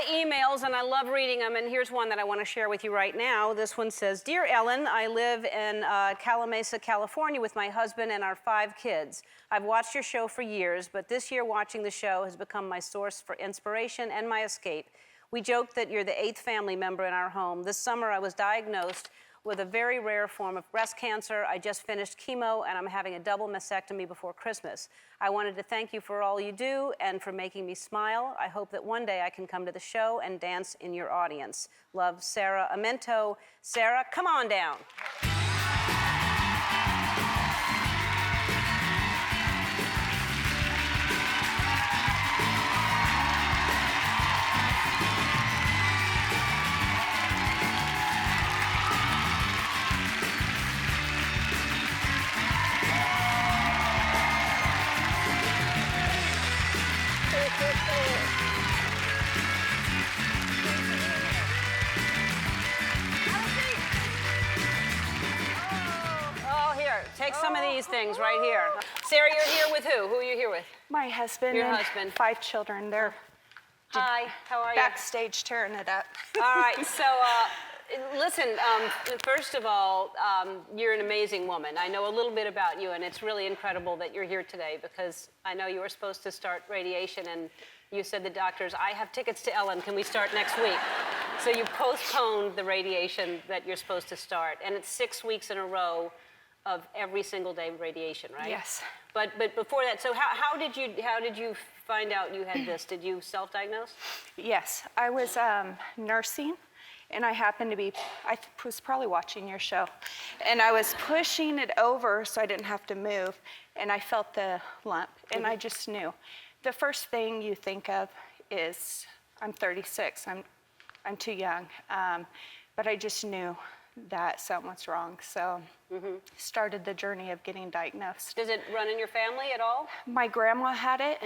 of emails, and I love reading them, and here's one that I want to share with you right now. This one says, Dear Ellen, I live in Calamasa, California with my husband and our 5 kids. I've watched your show for years, but this year watching the show has become my source for inspiration and my escape. We joke that you're the 8th family member in our home. This summer I was diagnosed with a very rare form of breast cancer. I just finished chemo and I'm having a double mastectomy before Christmas. I wanted to thank you for all you do and for making me smile. I hope that one day I can come to the show and dance in your audience. Love, Sarah Amento. Sarah, come on down. Take some of these things right here. Sarah, you're here with who? Who are you here with? My husband Your and husband. 5 children. They're Hi, how are you? backstage tearing it up. All right, so listen, first of all, you're an amazing woman. I know a little bit about you, and it's really incredible that you're here today because I know you were supposed to start radiation, and you said to the doctors, I have tickets to Ellen, can we start next week? So you postponed the radiation that you're supposed to start, and it's 6 weeks in a row of every single day radiation, right? Yes. But before that, so how did you find out you had this? Did you self-diagnose? Yes, I was nursing, and I happened to be, I was probably watching your show, and I was pushing it over so I didn't have to move, and I felt the lump, and I just knew. The first thing you think of is, I'm 36, I'm too young, but I just knew that something was wrong, so started the journey of getting diagnosed. Does it run in your family at all? My grandma had it,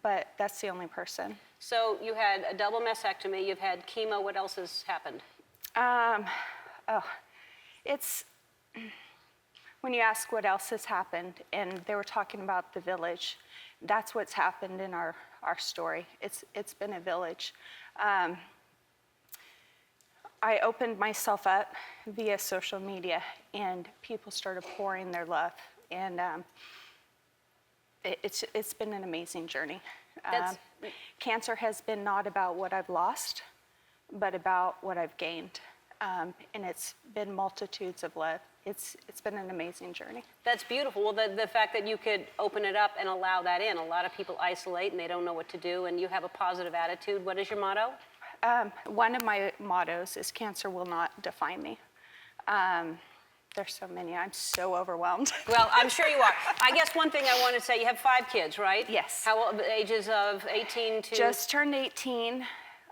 but that's the only person. So you had a double mastectomy, you've had chemo, what else has happened? It's, when you ask what else has happened, and they were talking about the village, that's what's happened in our story. It's been a village. I opened myself up via social media, and people started pouring their love, and it's been an amazing journey. Cancer has been not about what I've lost, but about what I've gained, and it's been multitudes of love. It's been an amazing journey. That's beautiful. Well, the fact that you could open it up and allow that in. A lot of people isolate and they don't know what to do, and you have a positive attitude. What is your motto? One of my mottos is cancer will not define me. There's so many, I'm so overwhelmed. Well, I'm sure you are. I guess one thing I want to say, you have 5 kids, right? Yes. How old, ages of 18 to? Just turned 18,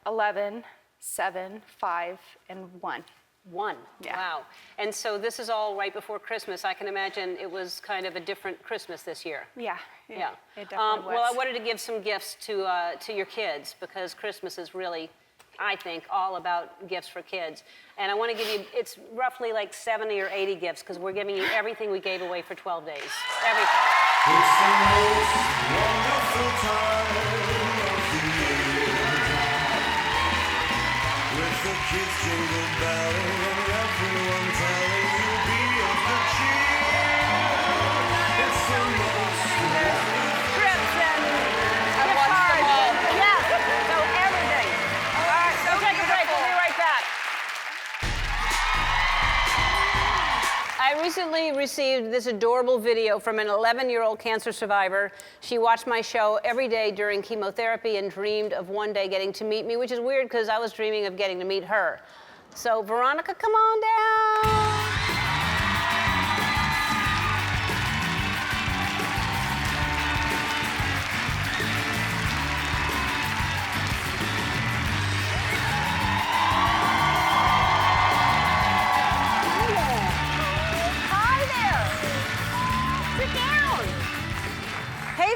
11, 7, 5, and 1. 1, yeah. Wow. And so this is all right before Christmas. I can imagine it was kind of a different Christmas this year. Yeah. Yeah. It definitely was. Well, I wanted to give some gifts to your kids because Christmas is really, I think, all about gifts for kids. And I want to give you, it's roughly like 70 or 80 gifts because we're giving you everything we gave away for 12 days. Everything. It's the most wonderful time of the year. With the kids jingle belling and everyone telling you be of good cheer. It's the most Trips and gift cards. Yes, so everything. All right, so take a break. We'll be right back. I recently received this adorable video from an 11-year-old cancer survivor. She watched my show every day during chemotherapy and dreamed of one day getting to meet me, which is weird because I was dreaming of getting to meet her. So, Veronica, come on down.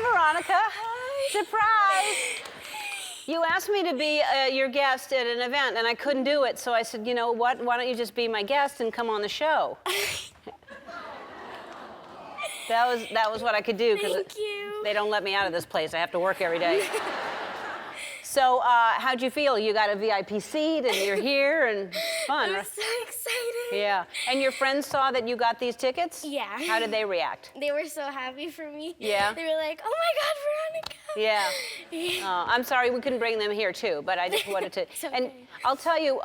Veronica. Hi. Surprise. You asked me to be your guest at an event, and I couldn't do it, so I said, you know what, why don't you just be my guest and come on the show? That was what I could do, because they don't let me out of this place. I have to work every day. So how'd you feel? You got a VIP seat and you're here and fun. I was so excited. Yeah. And your friends saw that you got these tickets? Yeah. How did they react? They were so happy for me. Yeah. They were like, oh my God, Veronica. Yeah. I'm sorry we couldn't bring them here too, but I just wanted to. It's okay. And I'll tell you,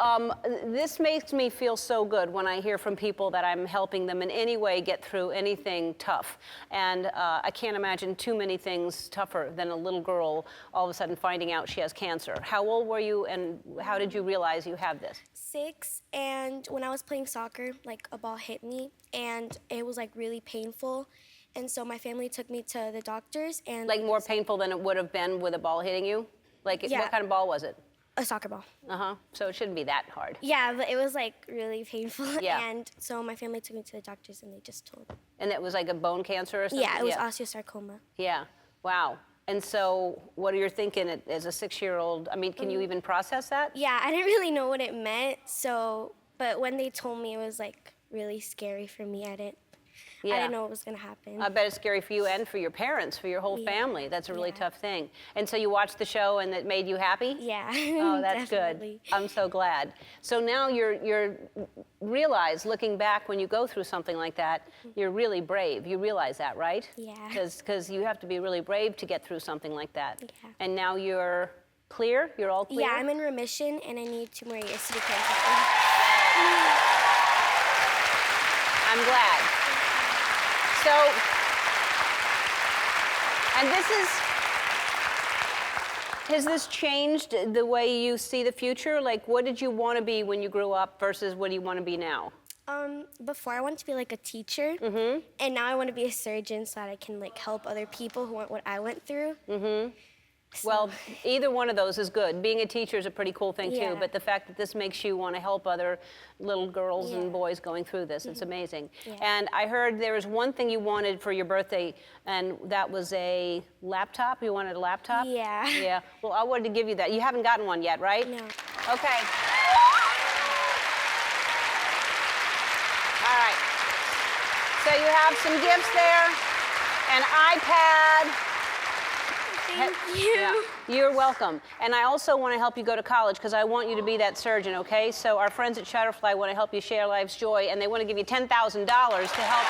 this makes me feel so good when I hear from people that I'm helping them in any way get through anything tough. And I can't imagine too many things tougher than a little girl all of a sudden finding out she has cancer. How old were you and how did you realize you have this? 6, and when I was playing soccer, like a ball hit me, and it was like really painful. And so my family took me to the doctors and Like more painful than it would have been with a ball hitting you? Like Yeah. what kind of ball was it? a soccer ball. Uh-huh. So it shouldn't be that hard. Yeah, but it was like really painful. Yeah. And so my family took me to the doctors and they just told me. And it was like a bone cancer or something? Yeah, it was osteosarcoma. Yeah. Wow. And so what are you thinking as a 6-year-old? I mean, can you even process that? Yeah, I didn't really know what it meant. So, but when they told me, it was like really scary for me. I didn't know what was gonna happen. I bet it's scary for you and for your parents, for your whole Yeah. family. That's a really Yeah. tough thing. And so you watched the show and it made you happy? Yeah. Oh, that's definitely. good. I'm so glad. So now you're realize, looking back when you go through something like that, you're really brave. You realize that, right? Yeah. Because you have to be really brave to get through something like that. Yeah. And now you're clear? You're all clear? Yeah, I'm in remission and I need 2 more years to be cancer-free. I'm glad. So, and has this changed the way you see the future? Like, what did you want to be when you grew up versus what do you want to be now? Before I wanted to be like a teacher, and now I want to be a surgeon so that I can like help other people who went what I went through. Well, either one of those is good. Being a teacher is a pretty cool thing too, Yeah. but the fact that this makes you want to help other little girls and Yeah. boys going through this, it's amazing. Yeah. And I heard there was one thing you wanted for your birthday, and that was a laptop. You wanted a laptop? Yeah. Yeah. Well, I wanted to give you that. You haven't gotten one yet, right? No. Okay. All right. So you have some gifts there, an iPad. Thank you. Yeah, you're welcome. And I also want to help you go to college because I want you to be that surgeon, okay? So our friends at Shutterfly want to help you share life's joy, and they want to give you $10,000 to help.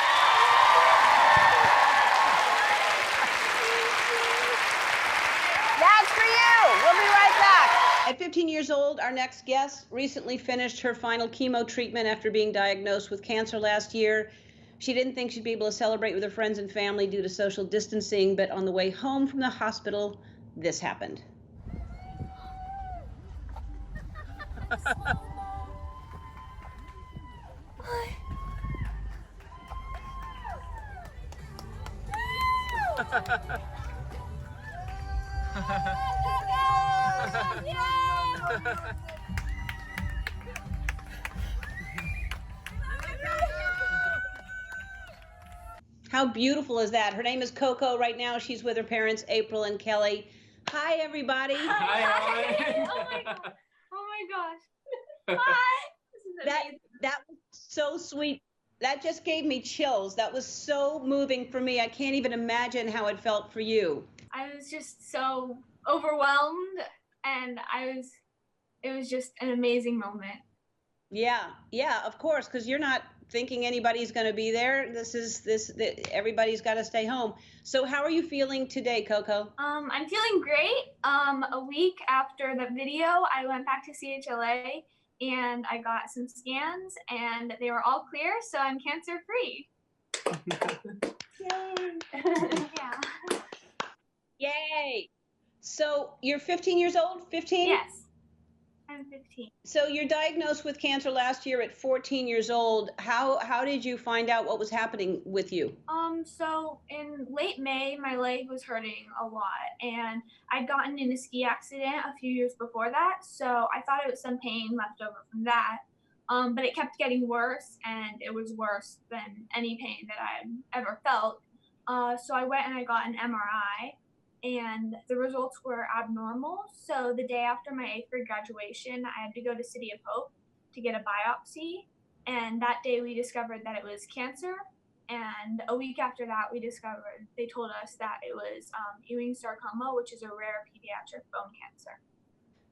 That's for you. We'll be right back. At 15 years old, our next guest recently finished her final chemo treatment after being diagnosed with cancer last year. She didn't think she'd be able to celebrate with her friends and family due to social distancing, but on the way home from the hospital, this happened. How beautiful is that? Her name is Coco. Right now, she's with her parents, April and Kelly. Hi, everybody. Hi. Oh my god. Oh my gosh. Hi. This is amazing. That was so sweet. That just gave me chills. That was so moving for me. I can't even imagine how it felt for you. I was just so overwhelmed, and it was just an amazing moment. Yeah, of course, because you're not thinking anybody's going to be there. Everybody's got to stay home. So how are you feeling today, Coco? I'm feeling great. A week after the video, I went back to CHLA and I got some scans and they were all clear, so I'm cancer free. Yeah. Yay! So you're 15 years old? 15? Yes. I'm 15. So you're diagnosed with cancer last year at 14 years old. How did you find out what was happening with you? So in late May, my leg was hurting a lot, and I'd gotten in a ski accident a few years before that, so I thought it was some pain left over from that. But it kept getting worse, and it was worse than any pain that I had ever felt. So I went and I got an MRI, and the results were abnormal. So the day after my 8th grade graduation, I had to go to City of Hope to get a biopsy. And that day we discovered that it was cancer. And a week after that, they told us that it was Ewing sarcoma, which is a rare pediatric bone cancer.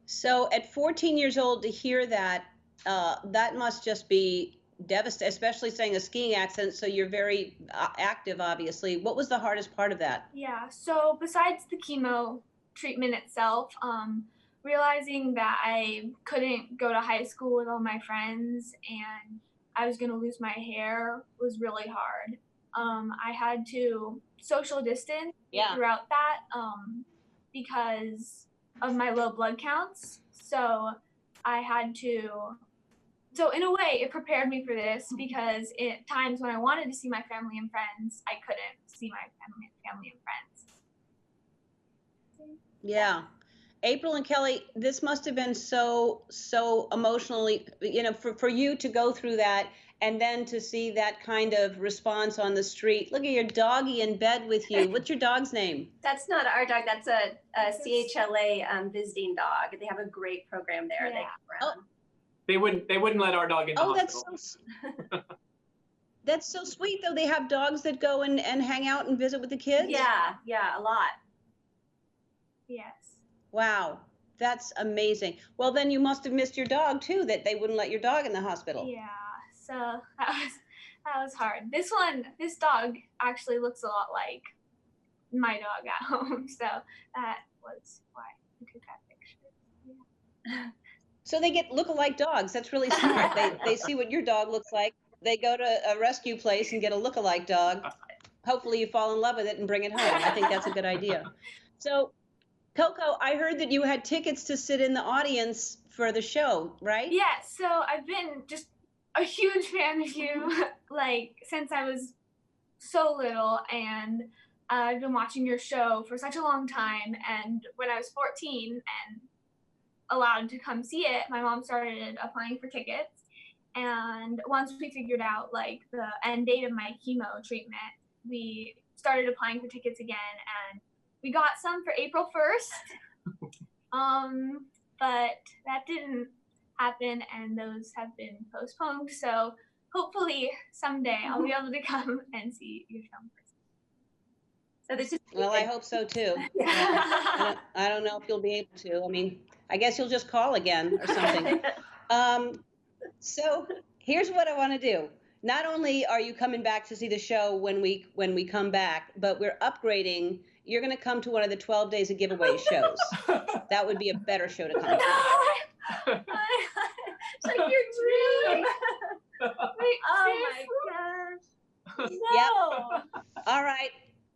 So at 14 years old to hear that, that must just be devastating, especially saying a skiing accident. So you're very active, obviously. What was the hardest part of that? Yeah, so besides the chemo treatment itself, realizing that I couldn't go to high school with all my friends and I was gonna lose my hair was really hard. I had to social distance Yeah. throughout that because of my low blood counts. So I had to so in a way it prepared me for this because at times when I wanted to see my family and friends, I couldn't see my family and friends. Yeah. April and Kelly, this must have been so emotionally, for you to go through that and then to see that kind of response on the street. Look at your doggy in bed with you. What's your dog's name? That's not our dog. That's a CHLA visiting dog. They have a great program there. They Yeah. come around. They wouldn't let our dog in the Oh, hospital. that's so sweet though. They have dogs that go and hang out and visit with the kids. Yeah, a lot. Yes. Wow. That's amazing. Well, then you must have missed your dog too, that they wouldn't let your dog in the hospital. Yeah. So that was hard. This dog actually looks a lot like my dog at home. So that was why we took that picture. Yeah. So they get look-alike dogs. That's really smart. They see what your dog looks like. They go to a rescue place and get a look-alike dog. Hopefully you fall in love with it and bring it home. I think that's a good idea. So, Coco, I heard that you had tickets to sit in the audience for the show, right? Yeah, so I've been just a huge fan of you, like, since I was so little, and I've been watching your show for such a long time, and when I was 14 and allowed to come see it, my mom started applying for tickets, and once we figured out, like, the end date of my chemo treatment, we started applying for tickets again, and we got some for April 1st, but that didn't happen, and those have been postponed. So hopefully someday I'll be able to come and see your show in person. So this is Well, I hope so too. I don't know if you'll be able to. I mean, I guess you'll just call again or something. So here's what I want to do. Not only are you coming back to see the show when we come back, but we're upgrading. You're going to come to one of the 12 Days of Giveaway shows. That would be a better show to come to. It's like your dream. Wait, oh my gosh. no. Yep. All right.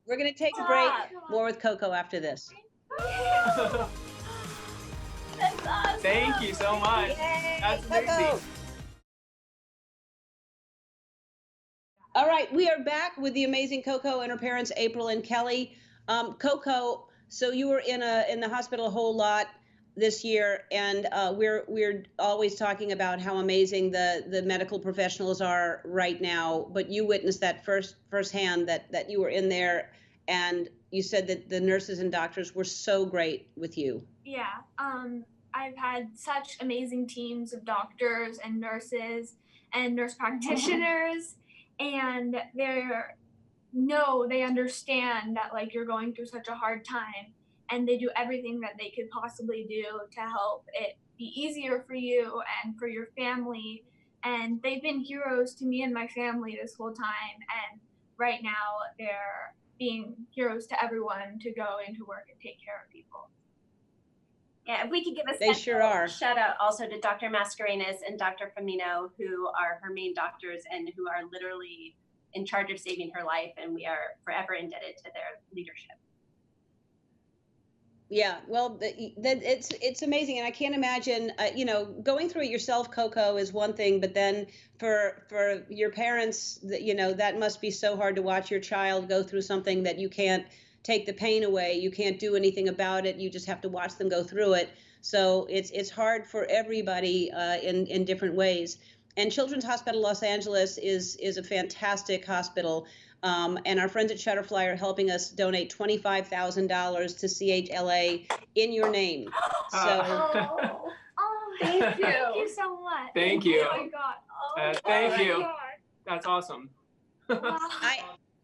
We're going to take a break. More with Coco after this. That's awesome. Thank you so much. Yay, That's Coco. amazing. All right, we are back with the amazing Coco and her parents, April and Kelly. Coco, so you were in the hospital a whole lot this year, and we're always talking about how amazing the medical professionals are right now. But you witnessed that firsthand that you were in there, and you said that the nurses and doctors were so great with you. Yeah. I've had such amazing teams of doctors and nurses and nurse practitioners, and they understand that, like, you're going through such a hard time, and they do everything that they could possibly do to help it be easier for you and for your family. And they've been heroes to me and my family this whole time, and right now they're being heroes to everyone to go into work and take care of people. Yeah, if we could give a They sure are. shout out also to Dr. Mascarenas and Dr. Femino, who are her main doctors and who are literally in charge of saving her life, and we are forever indebted to their leadership. Yeah, well, it's amazing, and I can't imagine, going through it yourself, Coco, is one thing, but then for your parents, that must be so hard to watch your child go through something that you can't take the pain away, you can't do anything about it, you just have to watch them go through it. So it's hard for everybody in different ways. And Children's Hospital Los Angeles is a fantastic hospital. And our friends at Shutterfly are helping us donate $25,000 to CHLA in your name. So Thank you. Thank you so much. Thank you. Oh my God. Thank you. God. That's awesome. Wow.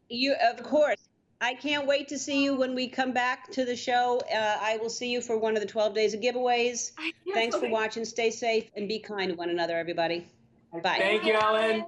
you of course. I can't wait to see you when we come back to the show. I will see you for one of the 12 days of giveaways. I can't Thanks for believe- watching. Stay safe and be kind to one another, everybody. Bye. Thank you, Ellen.